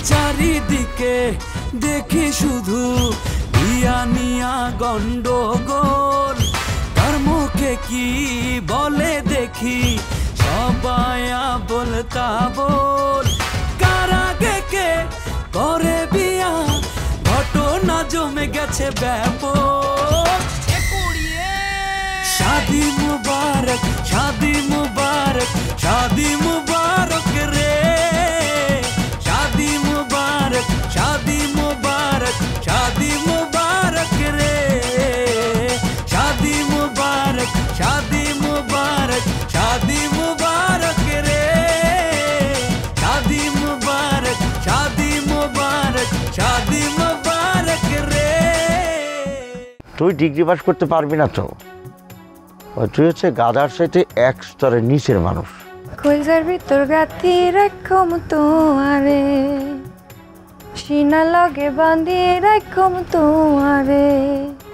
চারিদিকে দেখি শুধু বিয়া নিয়া গন্ডগোল, কার মুখে কি বলে দেখি সবাই বলতা বল, কার আগে কে করে বিয়া ঘটনা জমে গেছে ব্যাপক। শাদি মুবারক শাদি মুবারক শাদি মুবারক রে, শাদি মুবারক শাদি মুবারক শাদি মুবারক রে, শাদি মুবারক শাদি মুবারক শাদি মুবারক রে, শাদি মুবারক শাদি মুবারক শাদি মুবারক রে। তুই ডিগ্রি পাস করতে পারবি না তো, তুই হচ্ছে গাধার সাথে এক স্তরের নিচের মানুষ। কইজার ভিতর গাতি রাখম তোমারে, সিনা লগে বাঁধি রাখম তোমারে।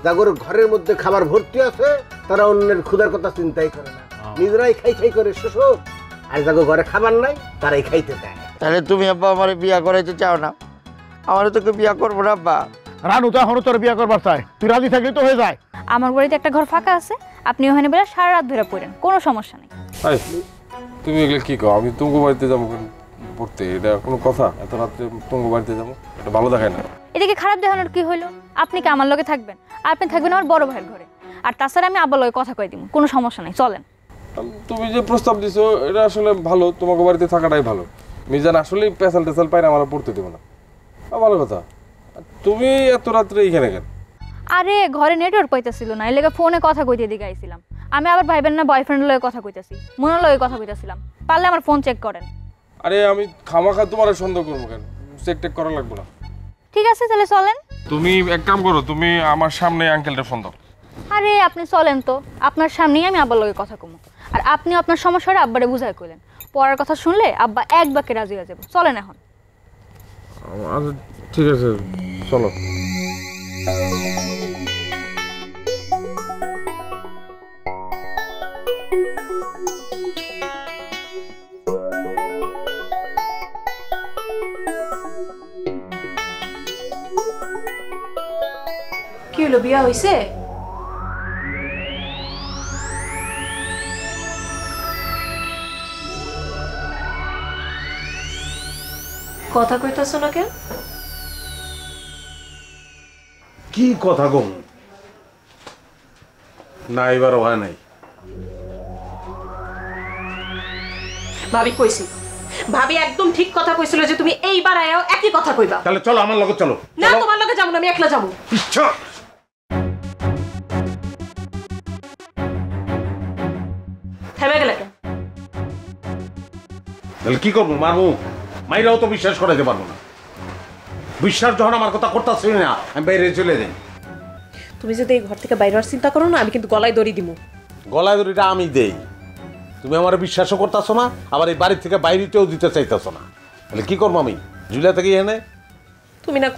যাগর ঘরের মধ্যে খাবার ভর্তি আছে তারা অন্যের ক্ষুধার কথা চিন্তাই করে না, নিজেরাই খাই খাই করে শেষ। আর যাগর ঘরে খাবার নাই তারাই খাইতে দেয়। তাহলে তুমি আব্বা আমার বিয়া করাইতে চাও না? আমার তোকে বিয়া করবো না আব্বা। রানু তো এখনো তোর বিয়া করবার চাই, তুই রাজি থাকলে তো হয়ে যায়। আমার বাড়িতে একটা ঘর ফাঁকা আছে, আপনি ওখানে বেলা সারা রাত ধরে পড়েন, কোনো সমস্যা নেই। তুমি এগুলো কি কও? আমি তুঙ্গ বাড়িতে যাবো পড়তে, এটা কোনো কথা? এত রাত্রে তুঙ্গ বাড়িতে যাবো, এটা ভালো দেখায় না। এদিকে খারাপ দেখানোর কি হইলো? আপনি কি আমার লগে থাকবেন, আর আপনি থাকবেন আমার বড় ভাইয়ের ঘরে। আর তাছাড়া আমি আব্বার লগে কথা কই দিব, কোনো সমস্যা নেই, চলেন। তুমি যে প্রস্তাব দিছো এটা আসলে ভালো, তোমাকে বাড়িতে থাকাটাই ভালো। মিজান আসলেই পেশাল টেশাল পাই না, আমার পড়তে দেবো না, ভালো কথা। তুমি এত রাত্রে এইখানে কেন? আরে ঘরে নেটওয়ার্ক পাইতেছিল না, এর লেগে ফোনে কথা কইতে দিকে আইছিলাম। আমি আবার ভাইবেন না বয়ফ্রেন্ডের লগে কথা কইতাছি, মনের লগে কথা কইতাছিলাম। পারলে আমার ফোন চেক করেন। আরে আমি খামাখা তোমার সন্দেহ করবো কেন? চেক টেক করা লাগবে না। ঠিক আছে তাহলে চলেন। তুমি এক কাম করো, তুমি আমার সামনে আঙ্কেলটা ফোন দাও। আরে আপনি চলেন তো, আপনার সামনেই আমি আব্বার লগে কথা কমু। আর আপনি আপনার সমস্যাটা আব্বারে বুঝাই কইলেন, পড়ার কথা শুনলে আব্বা এক বাক্যে রাজি হয়ে যাবে। চলেন এখন। আচ্ছা ঠিক আছে, চলো। কি হলো, বিয়া হইছে? কথা কইতাছো না কেন? কি কথা কম না, এবারও হয় নাই। ভাবি কইছি, ভাবি একদম ঠিক কথা কইছিল যে তুমি এইবার আয়াও একই কথা কইবা। তাহলে চলো আমার লগে চলো। না তোমার লগে যাবো না, আমি একলা যাবো। ইচ্ছা থেমে গেলে কেন? তাহলে কি করবো? মারবো? মাইরাও তো বিশ্বাস করাইতে পারবো না। বিশ্বাস যখন আমার কথা করতেছি না, আমি বাইরে চলে যাই। তুমি যদি এই ঘর থেকে বাইরে হওয়ার চিন্তা করো না, আমি কিন্তু গলায় দড়ি দিব। গলায় দড়িটা আমি দেই, তুমি আমার বিশ্বাসও করতেছো না, আবার এই বাড়ি থেকে বাইরেতেও দিতে চাইতেছো না। তাহলে কি করবো আমি? জুলিয়া থেকে এনে তুমি না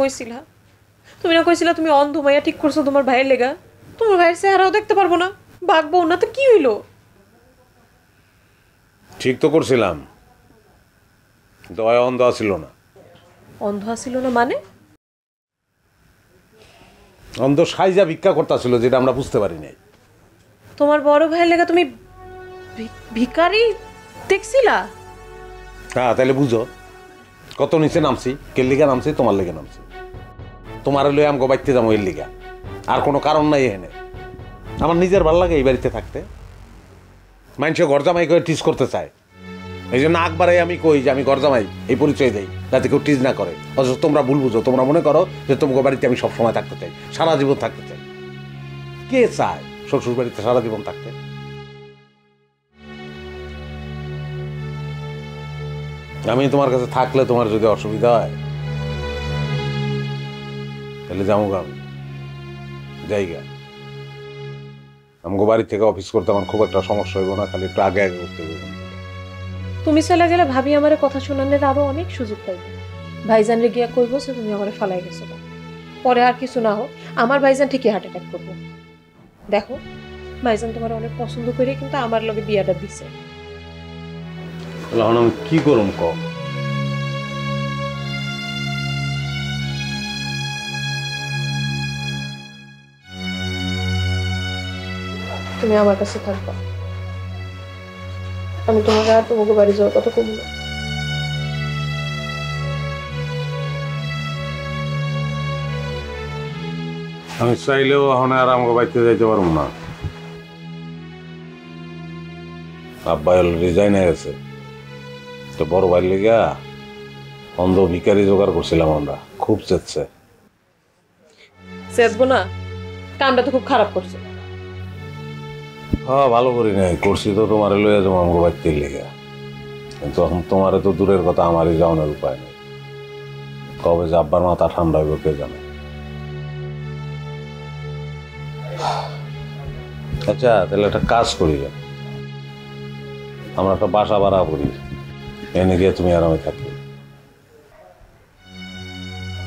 কইছিলা তুমি অন্ধ মাইয়া ঠিক করছো তোমার ভাইয়ের লেগা। তোমার ভাইয়ের চেহারাও দেখতে পারবো না, ভাগবো না, তো কি হইলো? ঠিক তো করছিলাম, কিন্তু অন্ধ ছিল না। অন্ধ ছিল না মানে? অন্ধ সাইজা ভিক্ষা করতেছিল, যেটা আমরা বুঝতে পারি নাই। তোমার বড় ভাইয়ের লেগা তুমি ভিখারি দেখছিলা? হ্যাঁ, তাহলে বুঝো কত নিচে নামছি। কে লিগা নামছি? তোমার লেগে নামছি। তোমার লই আমগো বাইতে যাবো এর লিগা, আর কোনো কারণ নাই এখানে। আমার নিজের ভালো লাগে এই বাড়িতে থাকতে। মানুষে ঘর জামাই করে টিজ করতে চায়, এই জন্য আকবারে আমি কই যে আমি ঘর জামাই এই পরিচয় দেই, যাতে কেউ টিজ না করে। অথচ তোমরা ভুল বুঝো, তোমরা মনে করো যে তোমাকে বাড়িতে আমি সবসময় থাকতে চাই, সারা জীবন থাকতে চাই। কে চায় শ্বশুর বাড়িতে সারা জীবন থাকতে? আমি তোমার কাছে থাকলে তোমার যদি অসুবিধা হয় তাহলে যাবো আমি জায়গা। আমাকে বাড়ি থেকে অফিস করতে আমার খুব একটা সমস্যা হইব না, খালি একটু আগে আগে করতে হইব। তুমি চলে গেলে ভাবি আমার কথা শোনানোর আরো অনেক সুযোগ পাইবে। ভাইজান রে গিয়া কইব যে তুমি আমারে ফালাই গেছো, পরে আর কিছু না হোক আমার ভাইজান ঠিকই হার্ট অ্যাটাক করবো। দেখো ভাইজান তোমার অনেক পছন্দ করে কিন্তু আমার লগে বিয়াটা দিছে। আমি কি করুম? তুমি আমার কাছে থাকবা। আমি তোমাকে আর তোমাকে বাড়ি যাওয়ার কথা কমু না। আমি চাইলেও এখন আর আমাকে বাড়িতে যাইতে পারবো না। আব্বা রিজাইন হয়ে গেছে, তো বড় ভাইয়ের লিগা অন্ধ ভিকারি জোগাড় করছিলাম আমরা, খুব চেচ্ছে। চেতবো না, কামটা তো খুব খারাপ করছে। হ্যাঁ ভালো করি নাই, করছি তো তোমারে লইয়া যাবো আমাকে বাড়িতে লিগা, কিন্তু এখন তোমারে তো দূরের কথা, আমারই যাওয়ানোর উপায় নেই। কবে যে আব্বার মাথা ঠান্ডা হইব কে জানে। আচ্ছা তাহলে একটা কাজ করি, আমরা একটা বাসা ভাড়া করি, এনে গিয়ে তুমি আর আমি থাকি।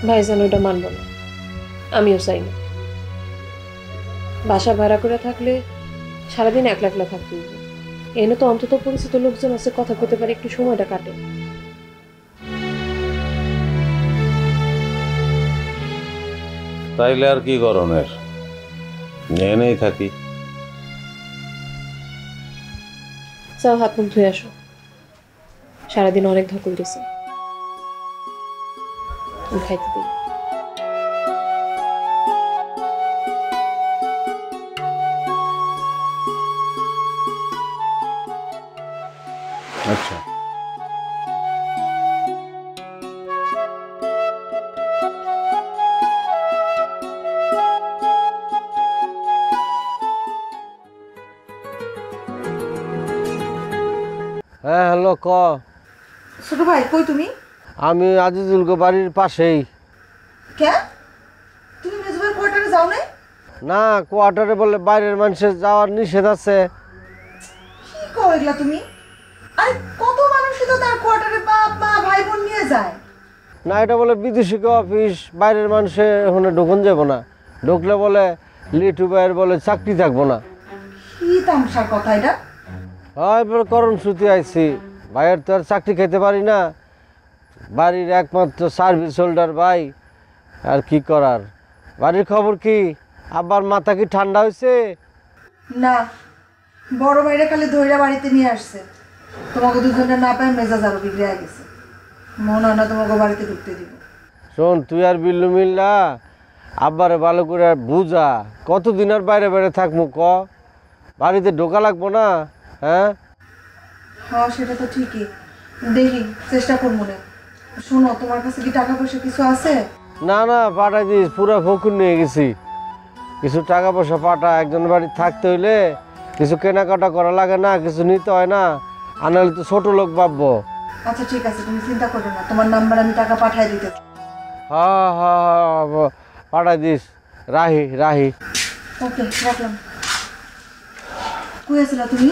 ভাইজান ওইটা মানব না, আমিও চাই না। বাসা ভাড়া করে থাকলে সারাদিন একলা একলা থাকতে হবে। এনে তো অন্তত পরিচিত লোকজন আছে, কথা বলতে পারে, একটু সময়টা কাটে। তাইলে আর কি করণের, এনেই থাকি। যাও হাত মুখ ধুয়ে আসো, সারাদিন অনেক ধকল দিছে, খাইতে দিই। আচ্ছা হ্যাঁ হ্যালো, ক। ছোট ভাই কই তুমি? আমি আজিজুল গো বাড়ির পাশেই। কে তুমি মেজবাইয়ের কোয়ার্টারে যাও নাই? না, কোয়ার্টারে বলে বাইরের মানুষের যাওয়ার নিষেধ আছে। কি কও এগুলা তুমি? আরে কত মানুষই তো তার কোয়ার্টারে বাপ মা ভাই বোন নিয়ে যায়। না, এটা বলে বিদেশি অফিস, বাইরের মানুষের ওখানে ঢুকুন যাব না, ঢুকলে বলে লিটু ভাইয়ের বলে চাকরি থাকবো না। কি তামসার কথা এটা? হয় এবার করণসূচি আইছি, ভাইয়ের তো আর চাকরি খেতে পারি না, বাড়ির একমাত্র সার্ভিস হোল্ডার ভাই, আর কি করার। বাড়ির খবর কি? আবার মাথা কি ঠান্ডা হয়েছে? না, বড় ভাইরা খালি ধইরা বাড়িতে নিয়ে আসছে। তোমাকে দুজনে না পায় মেজাজ আরো বিগড়ে গেছে। মনে হয় না তোমাকে বাড়িতে ঢুকতে দিব। শোন, তুই আর বিল্লু মিল্লা আব্বারে ভালো করে বুঝা, কতদিন আর বাইরে বাইরে থাকবো ক? বাড়িতে ঢোকা লাগবো না? হ্যাঁ হ্যাঁ সেটা তো ঠিকই, দেখি চেষ্টা করবো না। শোনো, তোমার কাছে কি টাকা পয়সা কিছু আছে? না না, পাঠাই দিস, পুরো ফকুর নিয়ে গেছি। কিছু টাকা পয়সা পাঠা, একজন বাড়ি থাকতে হইলে কিছু কেনাকাটা করা লাগে না, কিছু নিতে হয় না, আনালে তো ছোট লোক ভাববো। আচ্ছা ঠিক আছে, তুমি চিন্তা করো না, তোমার নাম্বার আমি টাকা পাঠাই দিতে। হ্যাঁ হ্যাঁ, পাঠাই দিস। রাহি রাহি। ওকে, রাখলাম। কই আছিলা তুমি?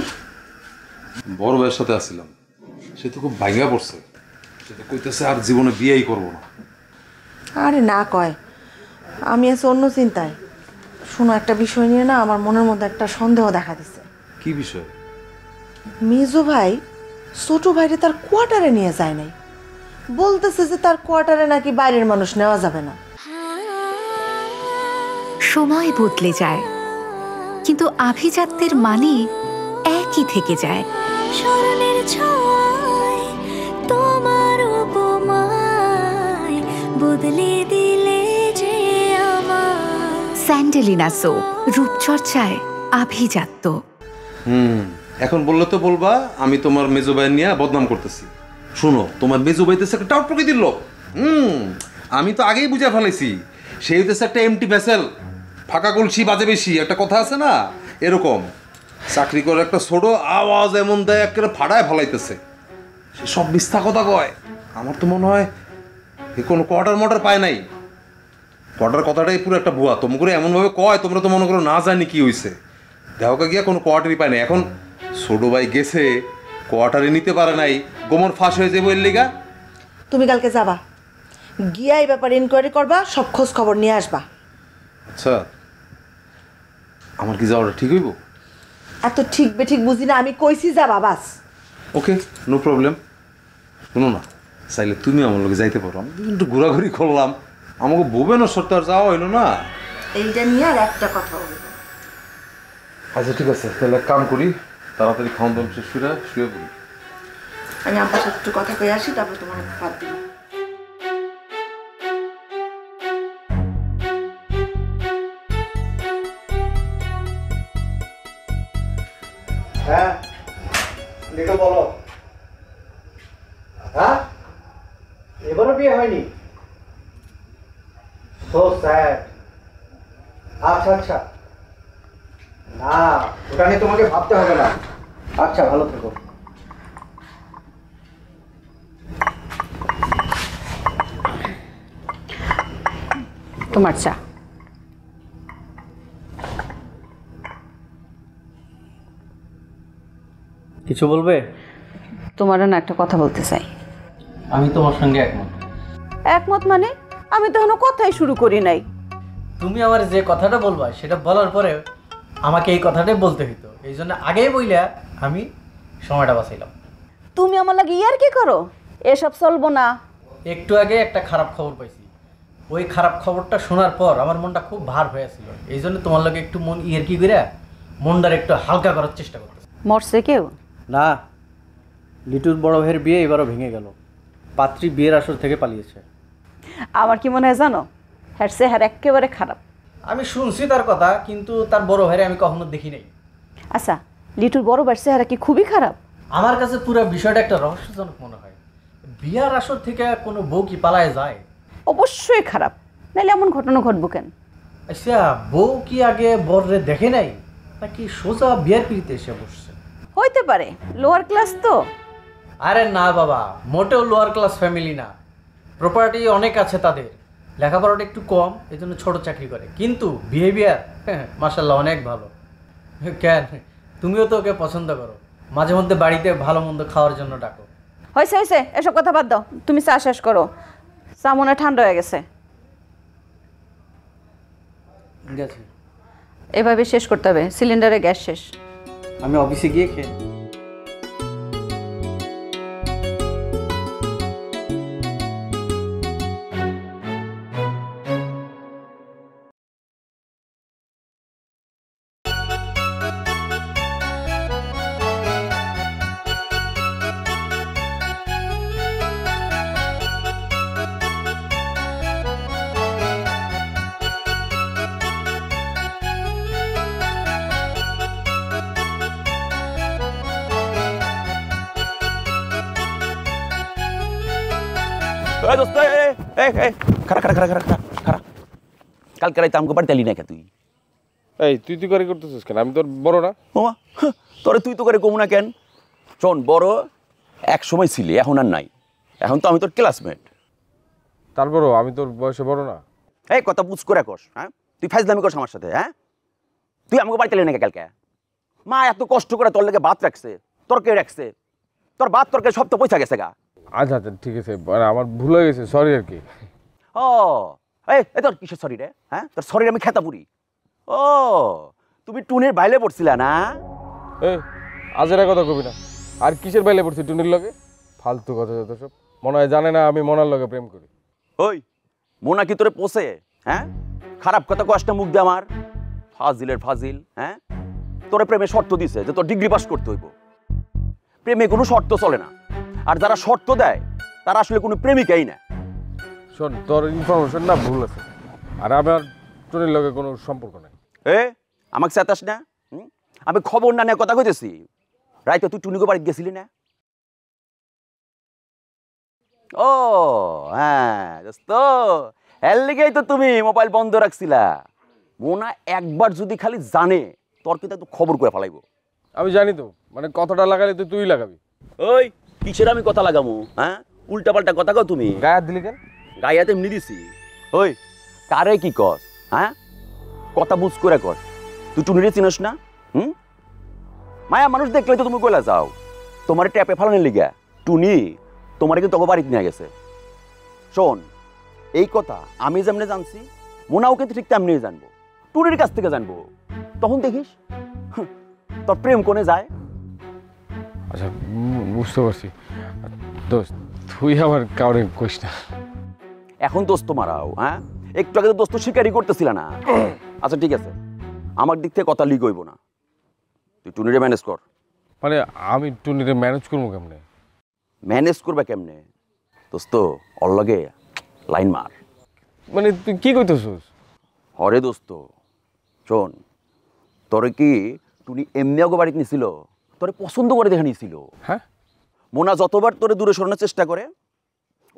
বড় ভাইয়ের সাথে আসছিলাম, সে তো খুব ভাইগা পড়ছে, সে তো কইতেছে আর জীবনে বিয়েই করবো না। আরে না কয়, আমি আছি অন্য চিন্তায়। শোনো, একটা বিষয় নিয়ে না আমার মনের মধ্যে একটা সন্দেহ দেখা দিচ্ছে। কি বিষয়? মিজু ভাই ছোট ভাইরে তার কোয়ার্টারে নিয়ে যায় নাই, বলতেছে যে তার কোয়ার্টারে নাকি বাইরের মানুষ নেওয়া যাবে না। সময় বদলে যায়, কিন্তু আভিজাত্যের মানে একই থেকে যায়। স্মরণের ছোঁয়ায় তোমার উপমায় বদলে দিলে যে আমার। স্যান্ডেলিনা সো, রূপচর্চায় আভিজাত্য। এখন বললে তো বলবা আমি তোমার মেজো ভাই নিয়ে বদনাম করতেছি। শুনো, তোমার মেজো ভাইতেছে একটা টাউট প্রকৃতির লোক। আমি তো আগেই বুঝে ফেলেছি, সে হইতেছে একটা এমটি ভেসেল, ফাঁকা কলসি বাজে বেশি, একটা কথা আছে না এরকম। চাকরি করে একটা ছোট আওয়াজ এমন দেয় একেবারে ফাড়ায় ফেলাইতেছে, সে সব মিথ্যা কথা কয়। আমার তো মনে হয় এ কোনো কোয়ার্টার মোটার পায় নাই। কোয়ার্টার কথাটাই পুরো একটা ভুয়া, তোমরা করে এমনভাবে কয় তোমরা তো মনে করো না জানি কি হয়েছে। দেহকে গিয়া কোনো কোয়ার্টারই পায় নাই। এখন ছোট ভাই গেছে, কোয়ার্টারে নিতে পারে নাই, গোমর ফাঁস হয়ে যাবে এর লিগা। তুমি কালকে যাবা, গিয়া এই ব্যাপারে ইনকোয়ারি করবা, সব খোঁজ খবর নিয়ে আসবা। আচ্ছা, আমার কি যাওয়াটা ঠিক হইব? এত ঠিক বেঠিক বুঝি না, আমি কইছি যাবা বাস। ওকে, নো প্রবলেম। শোনো না, চাইলে তুমি আমার লোকে যাইতে পারো, আমি একটু ঘোরাঘুরি করলাম, আমাকে ভুবনেশ্বর তো আর যাওয়া হইলো না। এইটা নিয়ে আর একটা কথা বলবো। আচ্ছা ঠিক আছে, তাহলে এক কাম করি, তাড়াতাড়ি খাওয়ান দাওয়ান শেষ করে শুয়ে পড়ি। আমি আব্বার সাথে একটু কথা কয়ে আসি, তারপর তোমার ভাত দিই। হ্যাঁ লিখে বলো। হ্যাঁ এবারও বিয়ে হয়নি? So sad. আচ্ছা আচ্ছা, না ওটা নিয়ে তোমাকে ভাবতে হবে না। আচ্ছা ভালো থেকো। তোমার চা। কিছু বলবে? তোমার না একটা কথা বলতে চাই। আমি তোমার সঙ্গে একমত। একমত মানে? আমি তো কোনো কথাই শুরু করি নাই। তুমি আমার যে কথাটা বলবা সেটা বলার পরে আমাকে এই কথাটাই বলতে হইতো, এই জন্য আগেই বইলা আমি সময়টা বাঁচাইলাম। তুমি আমার লাগে ইয়ার কি করো? এসব চলবো না। একটু আগে একটা খারাপ খবর পাইছি, ওই খারাপ খবরটা শোনার পর আমার মনটা খুব ভার হয়েছিল, এই জন্য তোমার লগে একটু মন ইয়ার কি করে মনটার একটু হালকা করার চেষ্টা করতেছি। মরছে কেউ? না, লিটুর বড় ভাইয়ের বিয়ে এবারও ভেঙে গেল। পাত্রী বিয়ের আসর থেকে পালিয়েছে। আমার কি মনে হয় জানো, হ্যার চেহারা একেবারে খারাপ। আমি শুনছি তার কথা, কিন্তু তার বড় ভাইরে আমি কখনো দেখি নাই। আচ্ছা, লিটুর বড় ভাইয়ের চেহারা কি খুবই খারাপ? আমার কাছে পুরো বিষয়টা একটা রহস্যজনক মনে হয়। বিয়ার আসর থেকে কোনো বউ কি পালায় যায়? অবশ্যই খারাপ, নাহলে এমন ঘটনা ঘটবো কেন? আচ্ছা, বউ কি আগে বররে দেখে নাই, নাকি সোজা বিয়ার পিড়িতে এসে বসছে? হইতে পারে, লোয়ার ক্লাস তো। আরে না বাবা, মোটেও লোয়ার ক্লাস ফ্যামিলি না। প্রপার্টি অনেক আছে তাদের, লেখাপড়াটা একটু কম, এই জন্য ছোটো চাকরি করে, কিন্তু বিহেভিয়ার মাশাল্লাহ অনেক ভালো। কেন, তুমিও তো ওকে পছন্দ করো, মাঝে মধ্যে বাড়িতে ভালো মন্দ খাওয়ার জন্য ডাকো। হয়েছে হয়েছে, এসব কথা বাদ দাও। তুমি চা শেষ করো, চা মনে হয় ঠান্ডা হয়ে গেছে। ঠিক আছে, এভাবে শেষ করতে হবে, সিলিন্ডারে গ্যাস শেষ। আমি অফিসে গিয়ে খেয়ে কালকে রাইতে আমাকে বাড়িতে এলি না কে তুই? এই তুই তুই করে করতেছিস কেন? আমি তোর বড় না? ওমা, তোরে তুই তো করে কমু না কেন? শোন, বড় এক সময় ছিলি, এখন আর নাই। এখন তো আমি তোর ক্লাসমেট। তারপরও আমি তোর বয়সে বড় না। এই কথা বুঝ করে কস, হ্যাঁ? তুই ফাইজলামি করছ আমার সাথে, হ্যাঁ? তুই আমাকে বাড়িতে এলি না কালকে? মা এত কষ্ট করে তোর লেগে ভাত রাখছে, তোর কে রাখছে? তোর ভাত তোর কে সব তো পয়সা গেছে গা। আচ্ছা আচ্ছা ঠিক আছে, আমার ভুল হয়ে গেছে, সরি আর কি। ও এই তোর কিসের সরি রে? হ্যাঁ, তোর সরি আমি খেতা পুরি। ও তুমি টুনির বাইলে পড়ছিলা না? এই আজের কথা কবি না। আর কিসের বাইলে পড়ছি টুনির লগে? ফালতু কথা যত সব। মনে হয় জানে না আমি মনার লগে প্রেম করি। ওই মোনা কি তোরে পোষে? হ্যাঁ, খারাপ কথা কষ্ট মুখ দে আমার। ফাজিলের ফাজিল। হ্যাঁ, তোরে প্রেমে শর্ত দিছে যে তোর ডিগ্রি পাস করতে হইব। প্রেমে কোনো শর্ত চলে না, আর যারা শর্ত দেয় তারা আসলে কোনো প্রেমিকাই না। শোন, তোর ইনফরমেশন না ভুল আছে, আর আমার টুনির লগে কোনো সম্পর্ক নাই। আমাকে চেতাস না? আমি খবর না নেওয়ার কথা কইতেছি। রাইতে তুই টুনিকে বাড়িতে গেছিলি না? ও হ্যাঁ দোস্ত, এর লিগেই তো তুমি মোবাইল বন্ধ রাখছিলা। মোনা একবার যদি খালি জানে তোর কিন্তু একটু খবর করে ফেলাইব। আমি জানি তো, মানে কথাটা লাগালে তো তুই লাগাবি। ওই কিসের আমি কথা লাগামু? হ্যাঁ, উল্টা পাল্টা কথা কও তুমি। গায়ে দিলি কেন? গায়ে হাতে এমনি দিছি। ওই কারে কি কস? হ্যাঁ, কথা বুঝ করে কর। তুই টুনিরে চিনস না? মায়া মানুষ দেখলে তো তুমি কইলা যাও তোমার ট্যাপে ফালানোর লিগা। টুনি তোমার কিন্তু তোকে বাড়িতে নিয়ে গেছে। শোন, এই কথা আমি যেমনি জানছি, মোনাও কিন্তু ঠিক তেমনি জানবো, টুনির কাছ থেকে জানবো। তখন দেখিস তোর প্রেম কোনে যায়। আচ্ছা বুঝতে পারছি দোস্ত, তুই আমার কাউরে কইস না। এখন দোস্ত মারাও? হ্যাঁ, একটু আগে তো দোস্ত স্বীকারই করতেছিল না। আচ্ছা ঠিক আছে, আমার দিক থেকে কথা লিক হইব না। তুই টুনিরে ম্যানেজ কর। মানে আমি টুনিরে ম্যানেজ করবো কেমনে? ম্যানেজ করবা কেমনে দোস্ত, ওর লগে লাইন মার। মানে তুই কি কইতেছিস? হরে দোস্ত শোন, তোরে কি টুনি এমনি আগে বাড়িতে নিছিল? তোরে পছন্দ করে দেখে নিছিল। হ্যাঁ, মোনা যতবার তোরে দূরে সরানোর চেষ্টা করে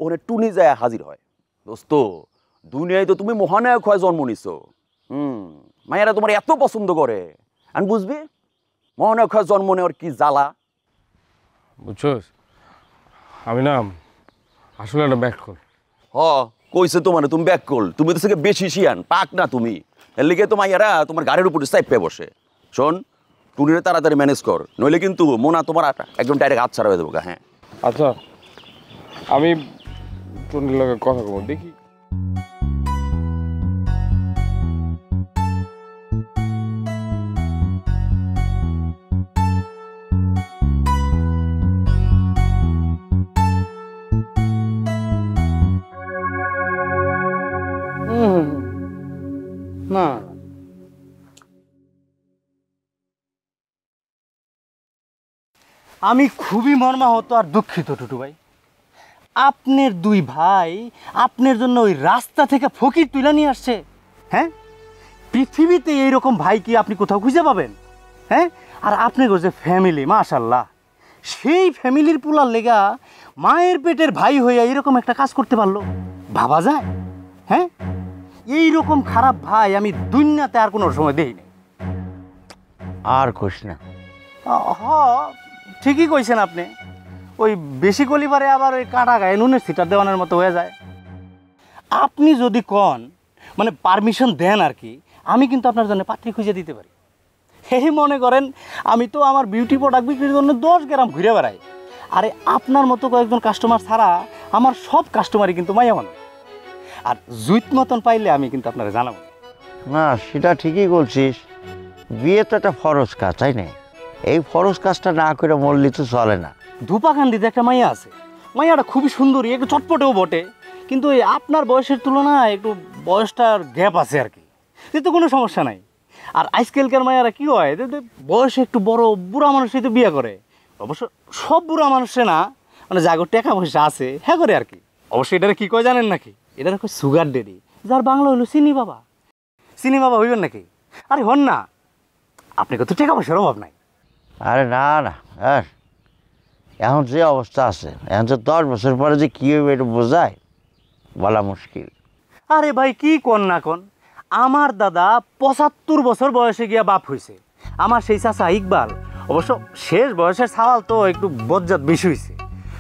ওখানে টুনি যায় হাজির হয়। দোস্ত দুনিয়ায় তো তুমি মহানায়ক হয় জন্ম নিছো। মায়েরা তোমার এত পছন্দ করে, আর বুঝবি মহানায়ক হয় জন্ম নেওয়ার কি জ্বালা। বুঝছস, আমি না আসলে একটা ব্যাক কল। কইছে তোমার তুমি ব্যাক কল, তুমি তো থেকে বেশি শিয়ান পাক না তুমি, এর লিগে তো মাইয়ারা তোমার গাড়ির উপরে চাইপে বসে। শোন, টুনিরে তাড়াতাড়ি ম্যানেজ কর, নইলে কিন্তু মোনা তোমার একদম ডাইরেক্ট হাত ছাড়া হয়ে দেবো। হ্যাঁ আচ্ছা, আমি টুনির লগে কথা বলবো, দেখি। না আমি খুবই মর্মাহত আর দুঃখিত টুটু ভাই। আপনার দুই ভাই আপনার জন্য ওই রাস্তা থেকে ফকির তুলে নিয়ে আসছে। হ্যাঁ, পৃথিবীতে এইরকম ভাই কি আপনি কোথাও খুঁজে পাবেন? হ্যাঁ, আর আপনার যে ফ্যামিলি মাশাল্লাহ, সেই ফ্যামিলির পোলার লেগা মায়ের পেটের ভাই হইয়া এরকম একটা কাজ করতে পারলো, ভাবা যায়? হ্যাঁ, এইরকম খারাপ ভাই আমি দুনিয়াতে আর কোনো সময় দেখিনি। আর কইস না। ঠিকই কইছেন আপনি, ওই বেশি কলিবারে আবার ওই কাটা গায়ে নুনের সিটার দেওয়ানোর মতো হয়ে যায়। আপনি যদি কন মানে পারমিশন দেন আর কি, আমি কিন্তু আপনার জন্য পাত্রী খুঁজে দিতে পারি। এই মনে করেন আমি তো আমার বিউটি প্রোডাক্ট বিক্রির জন্য 10 গ্রাম ঘুরে বেড়াই, আরে আপনার মতো কয়েকজন কাস্টমার ছাড়া আমার সব কাস্টমারই কিন্তু মাইয়া মানুষ। আর জুইত মতন পাইলে আমি কিন্তু আপনারা জানাবো। না, সেটা ঠিকই বলছিস, বিয়ে তো একটা ফরজ কাজ, তাই না? এই ফরজ কাজটা না করে মরলি তো চলে না। ধূপাকান্দিতে একটা মাইয়া আছে, মাইয়াটা খুবই সুন্দরী, একটু চটপটেও বটে, কিন্তু এই আপনার বয়সের তুলনায় একটু বয়সটার গ্যাপ আছে আর কি, এতে কোনো সমস্যা নাই। আর আজকালকার মাইয়ারা কী হয়, বয়সে একটু বড় বুড়া মানুষই তো বিয়ে করে। অবশ্য সব বুড়া মানুষে না, মানে যাগর টাকা পয়সা আছে হ্যাঁ করে আর কি। অবশ্যই এটারে কী কয় জানেন নাকি? এটারে কয় সুগার ডেডি, যার বাংলা হইলো চিনি বাবা। চিনি বাবা হইবেন নাকি? আরে হন না, আপনি কত টাকা পয়সার অভাব নাই। আরে না না, হ্যাঁ, এখন যে অবস্থা আছে, এখন তো 10 বছর পরে যে কী হইবে এটা বোঝায় বলা মুশকিল। আরে ভাই কি কোন না কোন, আমার দাদা 75 বছর বয়সে গিয়া বাপ হয়েছে। আমার সেই চাচা ইকবাল অবশ্য শেষ বয়সের সাওয়াল তো একটু বজ্জাত বেশি হয়েছে।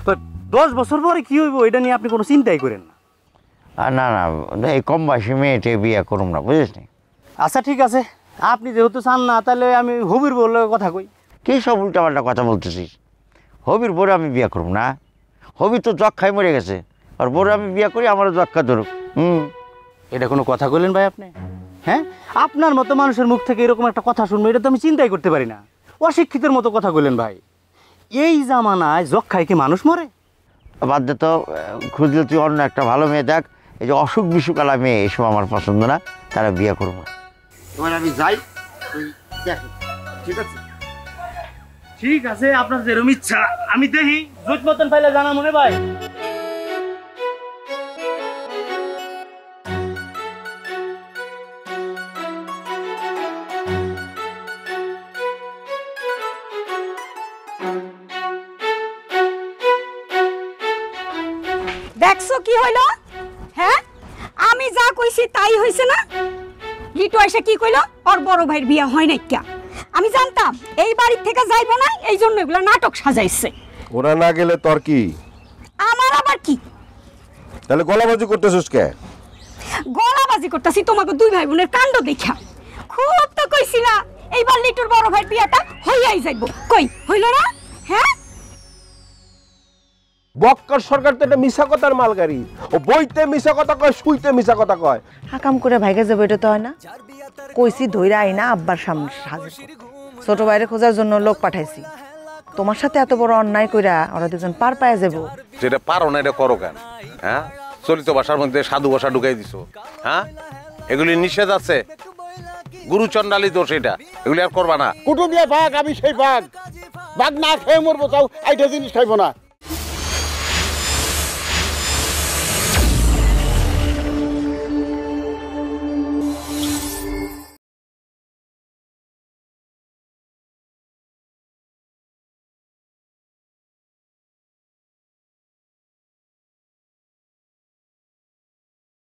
তো 10 বছর পরে কি হইব এটা নিয়ে আপনি কোনো চিন্তাই করেন না। আর না না, এই কম বয়সী মেয়েটে বিয়ে করুম না, বুঝিস নি? আচ্ছা ঠিক আছে, আপনি যেহেতু চান না তাহলে আমি হবির বউর লগে কথা কই। কী সব উল্টাপাল্টা কথা বলতেছিস? হবির বউরে আমি বিয়ে করুম না? হবি তো জগ খাই মরে গেছে, আর বউরে আমি বিয়ে করি আমারও জক্কা ধরুক। এটা কোনো কথা কইলেন ভাই আপনি? হ্যাঁ, আপনার মতো মানুষের মুখ থেকে এরকম একটা কথা শুনবো এটা তো আমি চিন্তাই করতে পারি না। অশিক্ষিতের মতো কথা কইলেন ভাই। এই জামানায় যক্ষায় কি মানুষ মরে? বাদ দে তো, খুঁজলে তুই অন্য একটা ভালো মেয়ে দেখ। এই যে অসুখ বিসুকালা মেয়ে এসব আমার পছন্দ না, তারা বিয়ে করবো। এবার আমি যাই, ঠিক আছে? ঠিক আছে, আপনার যেরকম ইচ্ছা। আমি দেখি জুত মতন পাইলে জানা মনে ভাই। দেখছো কি হইলো? হ্যাঁ, আমি যা কইছি তাই হইছে না? লিটু এসে কি কইলো? ওর বড় ভাইয়ের বিয়ে হয় নাই কে? আমি জানতাম এই বাড়ি থেকে যাইবো না, এই জন্য এগুলো নাটক সাজাইছে। ওরা না গেলে তোর কি? আমার আবার কি? তাহলে গলাবাজি করতেছিস কে? গলাবাজি করতেছি তোমাকে দুই ভাই বোনের কাণ্ড দেখা। খুব তো কইছিলা এইবার লিটুর বড় ভাইয়ের বিয়েটা হইয়াই যাইবো, কই হইল না? হ্যাঁ, বক্কর সরকার তো এটা মিছা কথার মালগাড়ি। ও বইতে মিছা কথা কয়, শুইতে মিছা কথা কয়। হাকাম করে ভাইগে যাবো, এটা তো হয় না। কইছি ধইরা আইনা আব্বার সামনে হাজির, ছোট ভাইরে খোঁজার জন্য লোক পাঠাইছি। তোমার সাথে এত বড় অন্যায় কইরা ওরা দুজন পার পায়ে যাবো। যেটা পারো না এটা করো কেন? হ্যাঁ, চলিত ভাষার মধ্যে সাধু ভাষা ঢুকাই দিছো। হ্যাঁ, এগুলি নিষেধ আছে। গুরু চন্ডালি দোষ এটা, এগুলি আর করবা না। কুটুম দিয়ে ভাগ, আমি সেই ভাগ না খেয়ে মরবো, তাও এইটা জিনিস খাইবো না।